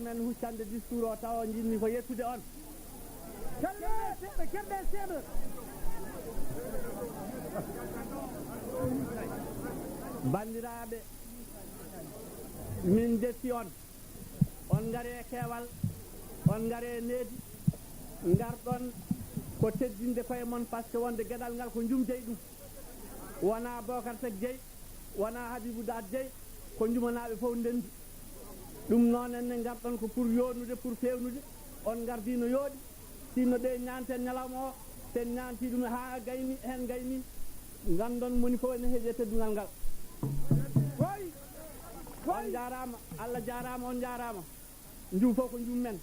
men huccande discours o taw jinni ko yettude on kerde seeɗa bandiraɓe min detti on ngari e keewal on ngari e needi ngarɗon ko teddinde koye mon par ce que wonde gueɗal ngal ko jumjey ɗum wona Bocar Seck Dieye wona Habibou Date Dieye ko jumanaɓe fof ndendi ɗum noon enne garɗon ko pour yonude pour fewnude on gardi no yooɗi sinno ɗe ñanten ñalawma o sen ñanti ɗum ha gayni hen gayni gandon moni fof ene heeƴe teddugal ngal on jarama Allah jarama on jarama jum fof ko jum men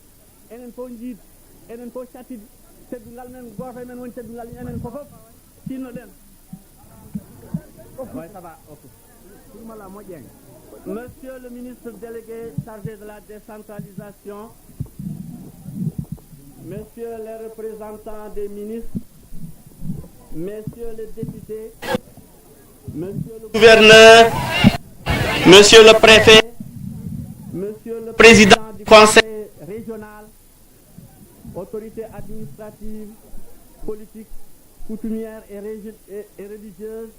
enen fof jiid enen fof cattidi teddugal men goto men woni teddugal enen fof sinno ɗen ça va. Monsieur le ministre délégué chargé de la décentralisation, Messieurs les représentants des ministres, Messieurs les députés, Monsieur le gouverneur, Monsieur le préfet, Monsieur le président du conseil régional, autorités administratives, politiques, coutumières et religieuses,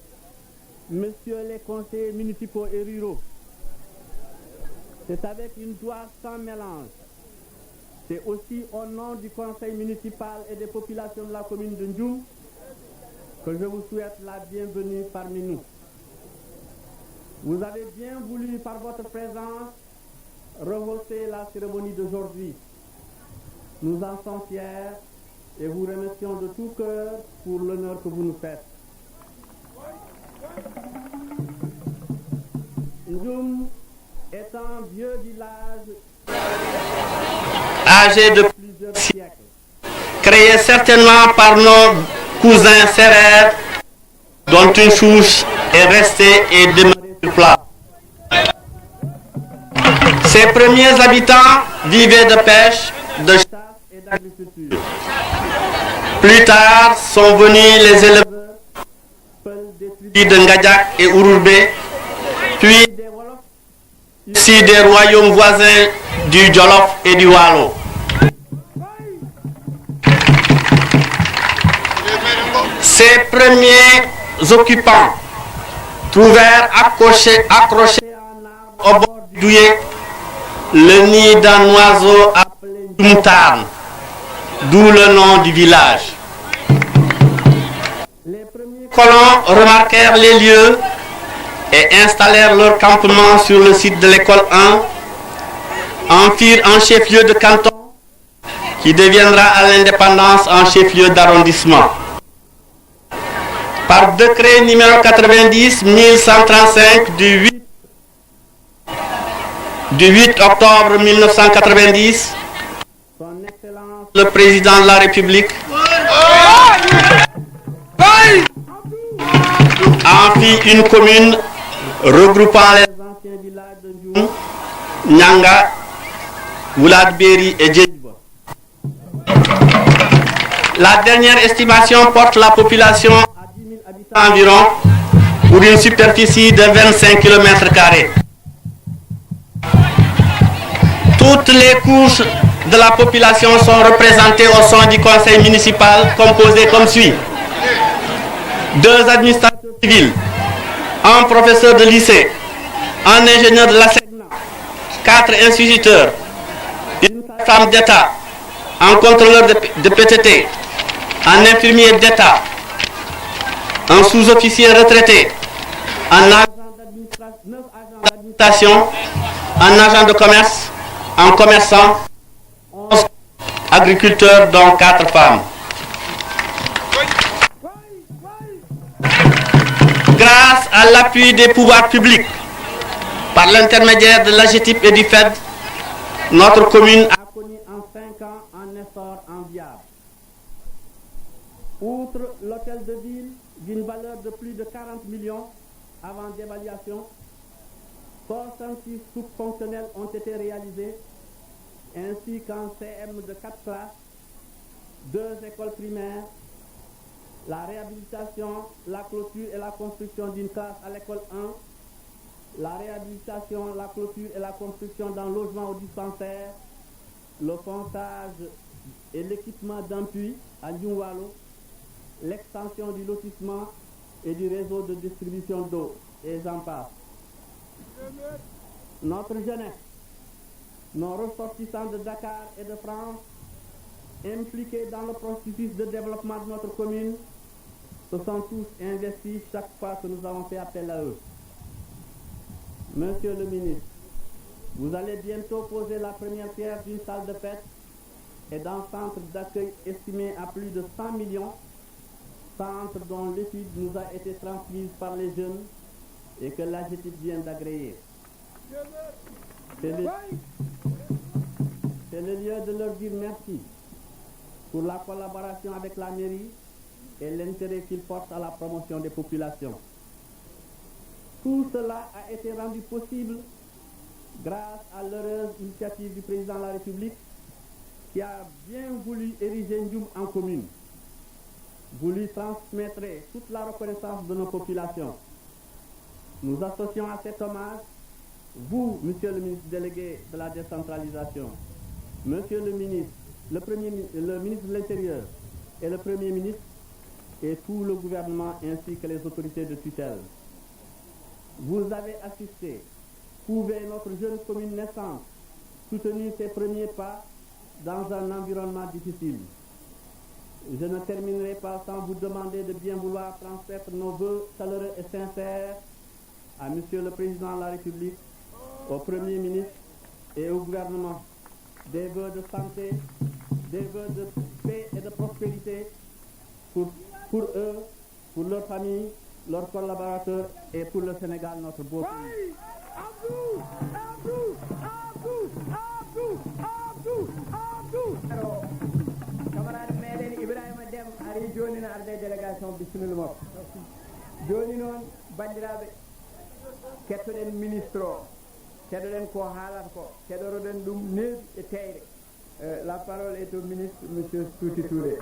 Messieurs les conseillers municipaux et ruraux, c'est avec une joie sans mélange. C'est aussi au nom du conseil municipal et des populations de la commune de Ndioum que je vous souhaite la bienvenue parmi nous. Vous avez bien voulu, par votre présence, rehausser la cérémonie d'aujourd'hui. Nous en sommes fiers et vous remercions de tout cœur pour l'honneur que vous nous faites. Ndioum est un vieux village âgé de plusieurs siècles, créé certainement par nos cousins Sérères, dont une souche est restée et demeurée sur place. Ses premiers habitants vivaient de pêche, de chasse et d'agriculture. Plus tard sont venus les éleveurs, des tribus de Ngadjak et Ouroubé, puis des Wolofs, ici des royaumes voisins du Jolof et du Walo. Ces premiers occupants trouvèrent accroché à un arbre au bord du Douye le nid d'un oiseau appelé Djumtarn, d'où le nom du village. Les premiers colons remarquèrent les lieux et installèrent leur campement sur le site de l'école 1, en firent un chef-lieu de canton qui deviendra à l'indépendance un chef-lieu d'arrondissement. par décret numéro 90-1135 du 8 octobre 1990, son Excellence le président de la République en fit une commune regroupant les anciens villages de Ndioum, Nyanga, Wouladberi et Djedjiba. La dernière estimation porte la population à 10 000 habitants. environ pour une superficie de 25 km². Toutes les couches de la population sont représentées au sein du conseil municipal composé comme suit. 2 administrateurs civils, un professeur de lycée, un ingénieur de l'ASECNA, 4 instituteurs, une femme d'État, un contrôleur de PTT, un infirmier d'État, un sous-officier retraité, un agent d'administration, un agent de commerce, un commerçant, 11 agriculteurs dont 4 femmes. Grâce à l'appui des pouvoirs publics, par l'intermédiaire de l'AGETIP et du FED, notre commune A connu en 5 ans un essor enviable. Outre l'hôtel de ville d'une valeur de plus de 40 millions avant d'évaluation, 66 soupes fonctionnelles ont été réalisées, ainsi qu'un CM de 4 classes, 2 écoles primaires, la réhabilitation, la clôture et la construction d'une classe à l'école 1, la réhabilitation, la clôture et la construction d'un logement au dispensaire, le pontage et l'équipement d'un puits à Ndioumwalo, l'extension du lotissement et du réseau de distribution d'eau, et j'en passe. Notre jeunesse, nos ressortissants de Dakar et de France, impliqués dans le processus de développement de notre commune, se sont tous investis chaque fois que nous avons fait appel à eux. Monsieur le ministre, vous allez bientôt poser la première pierre d'une salle de fête et d'un centre d'accueil estimé à plus de 100 millions, centre dont l'étude nous a été transmise par les jeunes et que l'AGETIP vient d'agréer. C'est le lieu de leur dire merci pour la collaboration avec la mairie et l'intérêt qu'ils portent à la promotion des populations. Tout cela a été rendu possible grâce à l'heureuse initiative du président de la République qui a bien voulu ériger Ndioum en commune, voulu transmettre toute la reconnaissance de nos populations. Nous associons à cet hommage vous, monsieur le ministre délégué de la décentralisation, monsieur le ministre, le ministre de l'Intérieur et le Premier ministre et tout le gouvernement ainsi que les autorités de tutelle. Vous avez assisté, couvé notre jeune commune naissante, soutenu ses premiers pas dans un environnement difficile. Je ne terminerai pas sans vous demander de bien vouloir transmettre nos vœux chaleureux et sincères à monsieur le président de la République, au Premier ministre et au gouvernement, des vœux de santé, des vœux de paix et de prospérité pour eux, pour leurs familles, leurs collaborateurs et pour le Sénégal, notre beau pays. camarade meɗen Ibrahima Dem ari joni no arde délégation bisimilla makko joni noon bandiraɓe kettoɗen ministre o keɗoɗen ko haalata ko keɗoroɗen ɗum neebi e teyre la parole est au ministre monsieur Souti Touré.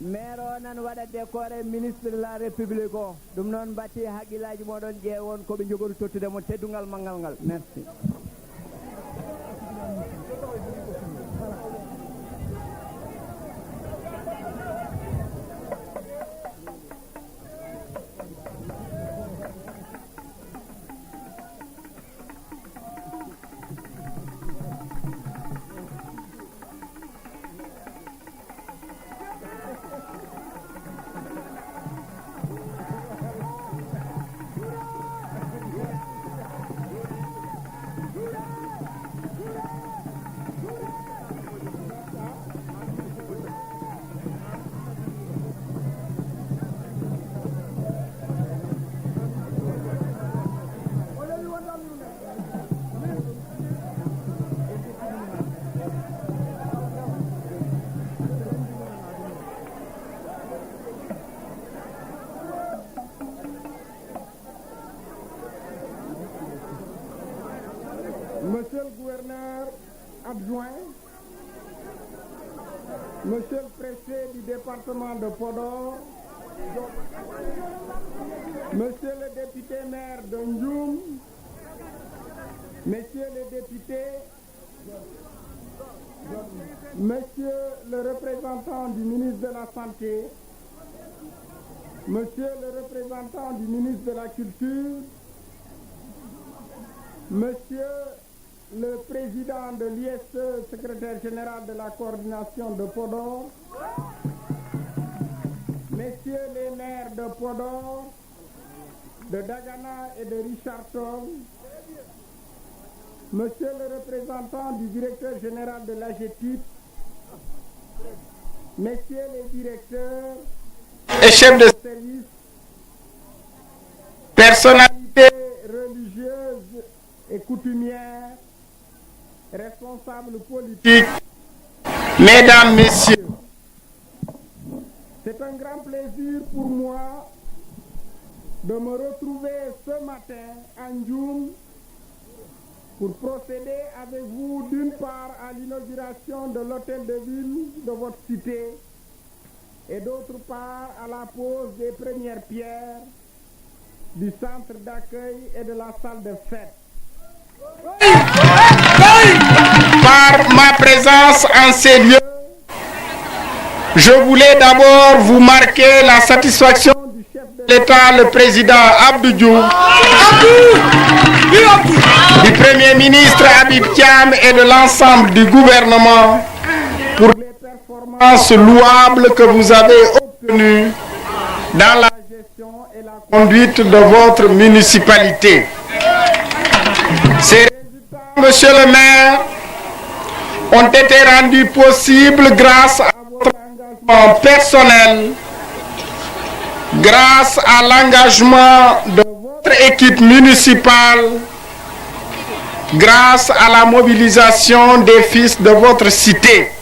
maire o nan waɗa décoré ministre de la république o ɗum noon batti haqqillaji moɗon ƴeewon koɓe jogori tottude mo teddugal manggal ngal merci Monsieur le gouverneur adjoint, Monsieur le préfet du département de Podor, Monsieur le député maire de Ndioum, Messieurs les députés, Monsieur le représentant du ministre de la Santé, Monsieur le représentant du ministre de la Culture, Monsieur le président de l'ISE, secrétaire général de la coordination de Podor, Messieurs les maires de Podor, de Dagana et de Richardson, Monsieur le représentant du directeur général de l'AGETIP, Messieurs les directeurs et chefs de service, personnalité, religieuses et coutumières, responsables politiques, mesdames, messieurs, c'est un grand plaisir pour moi de me retrouver ce matin à Ndioum pour procéder avec vous d'une part à l'inauguration de l'hôtel de ville de votre cité et d'autre part à la pose des premières pierres du centre d'accueil et de la salle de fête. par ma présence en ces lieux, je voulais d'abord vous marquer la satisfaction Du chef de l'État, le président Abdou Diouf, du Premier ministre Habib Thiam et de l'ensemble du gouvernement pour les performances louables que vous avez obtenues dans la gestion et la conduite de votre municipalité. Ces résultats, monsieur le maire, ont été rendus possibles grâce à votre engagement personnel, grâce à l'engagement de votre équipe municipale, grâce à la mobilisation des fils de votre cité.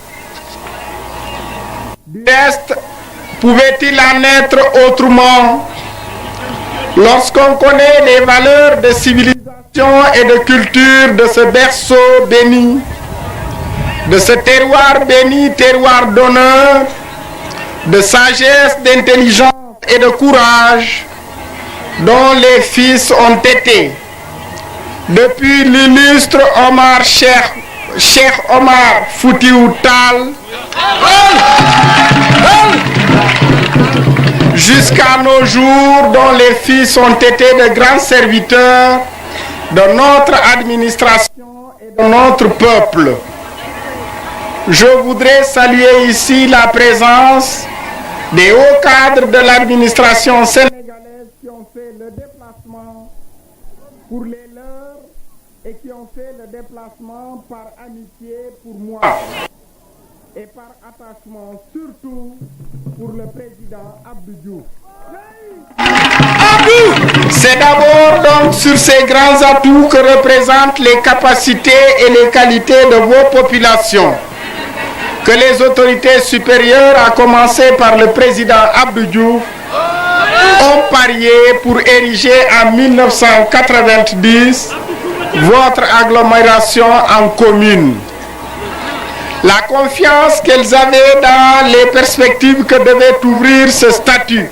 Du reste, pouvait-il en être autrement lorsqu'on connaît les valeurs de civilisation et de culture de ce berceau béni, de ce terroir béni, terroir d'honneur, de sagesse, d'intelligence et de courage dont les fils ont été, depuis l'illustre Cheikh Omar Foutiyou Tall jusqu'à nos jours, dont les fils ont été de grands serviteurs de notre administration et de notre peuple. Je voudrais saluer ici la présence des hauts cadres de l'administration sénégalaise qui ont fait le déplacement pour les leurs et qui ont fait le déplacement par amitié pour moi et par attachement surtout pour le président Abdou Diouf. C'est d'abord donc sur ces grands atouts que représentent les capacités et les qualités de vos populations que les autorités supérieures, à commencer par le président Abdou Diouf, ont parié pour ériger en 1990 votre agglomération en commune. La confiance qu'elles avaient dans les perspectives que devait ouvrir ce statut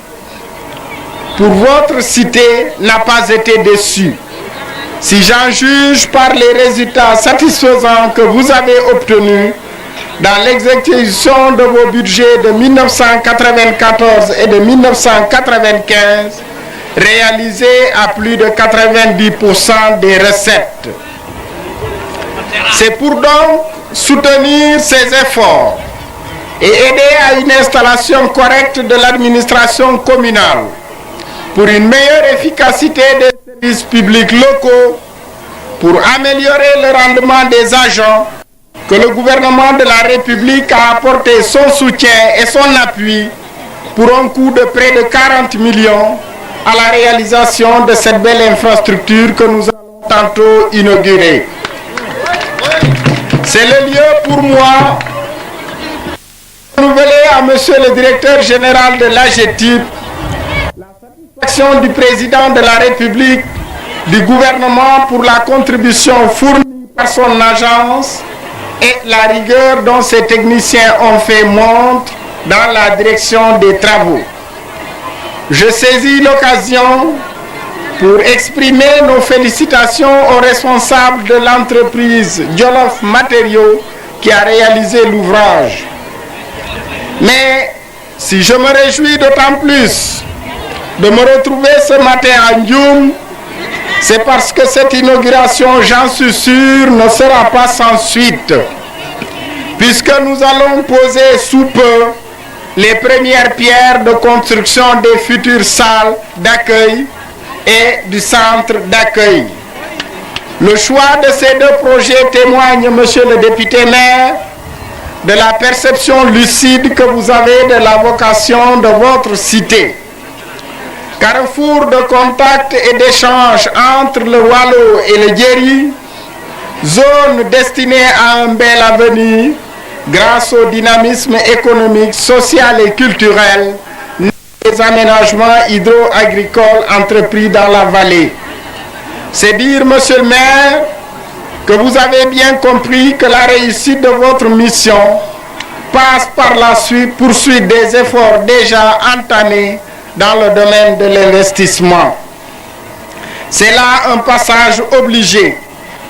pour votre cité n'a pas été déçue. Si j'en juge par les résultats satisfaisants que vous avez obtenus dans l'exécution de vos budgets de 1994 et de 1995, réalisés à plus de 90% des recettes. C'est pour donc soutenir ces efforts et aider à une installation correcte de l'administration communale pour une meilleure efficacité des services publics locaux, pour améliorer le rendement des agents, que le gouvernement de la République a apporté son soutien et son appui pour un coût de près de 40 millions à la réalisation de cette belle infrastructure que nous allons tantôt inaugurer. C'est le lieu pour moi de renouveler à monsieur le directeur général de l'AGETIP la satisfaction du président de la République, du gouvernement pour la contribution fournie par son agence et la rigueur dont ses techniciens ont fait montre dans la direction des travaux. Je saisis l'occasion pour exprimer nos félicitations aux responsables de l'entreprise Jolof Matériaux qui a réalisé l'ouvrage. Mais si je me réjouis d'autant plus de me retrouver ce matin à Ndioum, c'est parce que cette inauguration, j'en suis sûr, ne sera pas sans suite, puisque nous allons poser sous peu les premières pierres de construction des futures salles d'accueil et du centre d'accueil. Le choix de ces deux projets témoigne, monsieur le député maire, de la perception lucide que vous avez de la vocation de votre cité. Carrefour de contact et d'échange entre le Waalo et le Djeri, zone destinée à un bel avenir grâce au dynamisme économique, social et culturel des aménagements hydro-agricoles entrepris dans la vallée. C'est dire, monsieur le maire, que vous avez bien compris que la réussite de votre mission passe par la poursuite des efforts déjà entamés dans le domaine de l'investissement. C'est là un passage obligé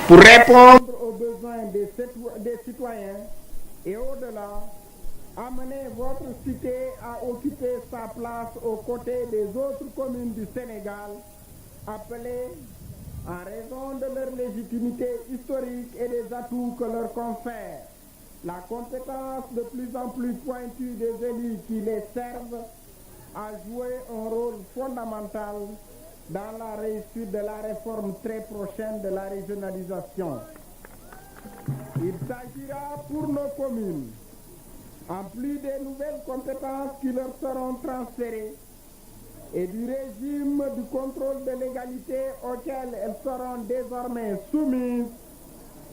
pour répondre aux besoins des citoyens et au-delà, amener votre cité à occuper sa place aux côtés des autres communes du Sénégal, appelées, en raison de leur légitimité historique et des atouts que leur confère la compétence de plus en plus pointue des élus qui les servent, à jouer un rôle fondamental dans la réussite de la réforme très prochaine de la régionalisation. Il s'agira pour nos communes, en plus des nouvelles compétences qui leur seront transférées et du régime du contrôle de l'égalité auquel elles seront désormais soumises,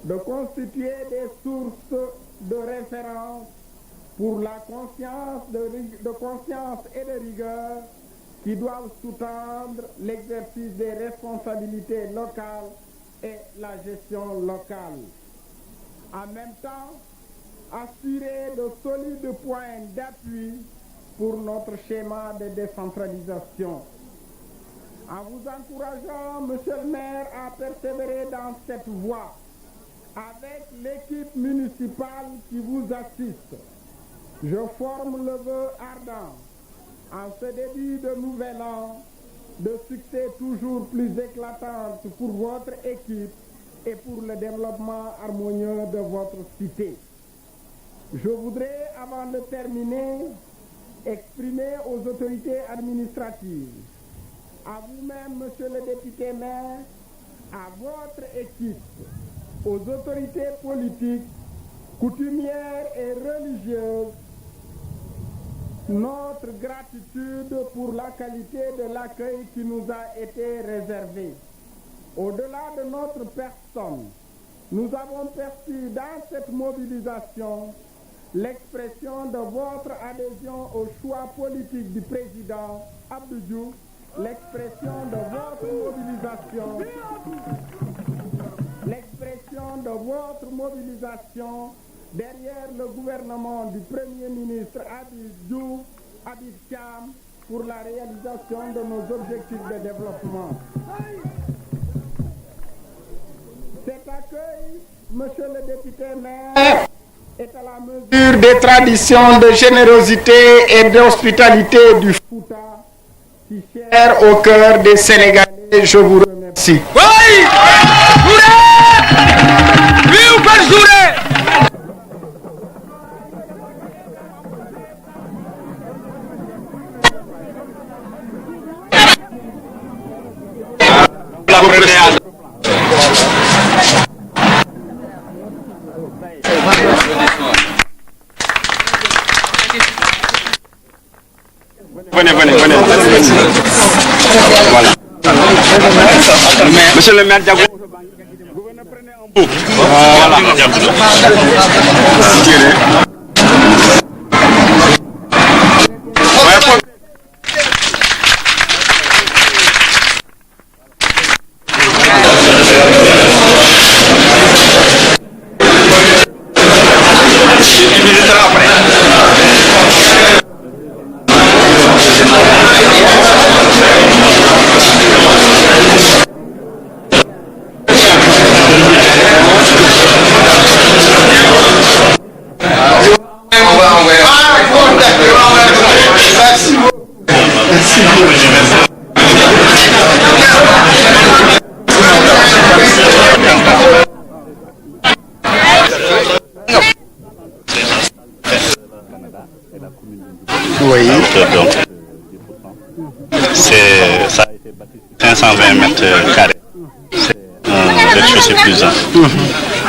de constituer des sources de référence pour la conscience et de rigueur qui doivent sous-tendre l'exercice des responsabilités locales et la gestion locale. En même temps, assurer de solides points d'appui pour notre schéma de décentralisation. En vous encourageant, monsieur le maire, à persévérer dans cette voie, avec l'équipe municipale qui vous assiste, je forme le vœu ardent, en ce début de nouvel an, de succès toujours plus éclatant pour votre équipe et pour le développement harmonieux de votre cité. Je voudrais, avant de terminer, exprimer aux autorités administratives, à vous-même, monsieur le député maire, à votre équipe, aux autorités politiques, coutumières et religieuses, notre gratitude pour la qualité de l'accueil qui nous a été réservé. Au-delà de notre personne, nous avons perçu dans cette mobilisation l'expression de votre adhésion au choix politique du président Abdou Diouf, l'expression de votre mobilisation derrière le gouvernement du Premier ministre Habib Thiam pour la réalisation de nos objectifs de développement. Cet accueil, monsieur le député maire, est à la mesure des traditions de générosité et d'hospitalité du Fouta, si cher au cœur des Sénégalais. Je vous remercie. Oui! Vive Banjouré! Venez. Voilà. Monsieur le maire Diago, vous venez prendre un bout. Donc, ça a été bâti 520 mètres carrés. C'est un rez-de-chaussée plus un.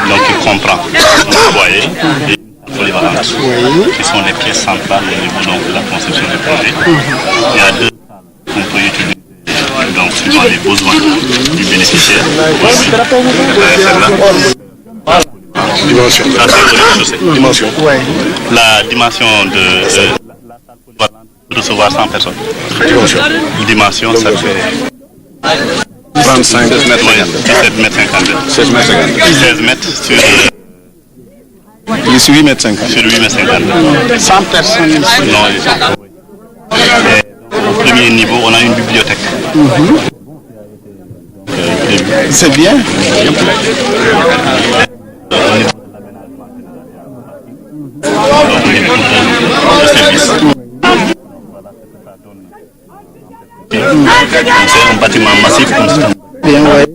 Donc il comprend un foyer et une polyvalente qui sont les pièces centrales au niveau donc, de la conception des projets. Il y a 2 salles qu'on peut utiliser donc, suivant les besoins du bénéficiaire. Dimension. Ça, c'est le dimension. La dimension de la salle polyvalente peut recevoir 100 personnes. Dimension, ça fait 35 16 mètres, 17 mètres 52. 16 mètres 50. 16 mètres sur 8 mètres 50. Sur 8 mètres 52. 100 personnes. Non, ils sont. Au premier niveau, on a une bibliothèque. C'est bien. C'est un bâtiment massif comme ça. Bien, ouais.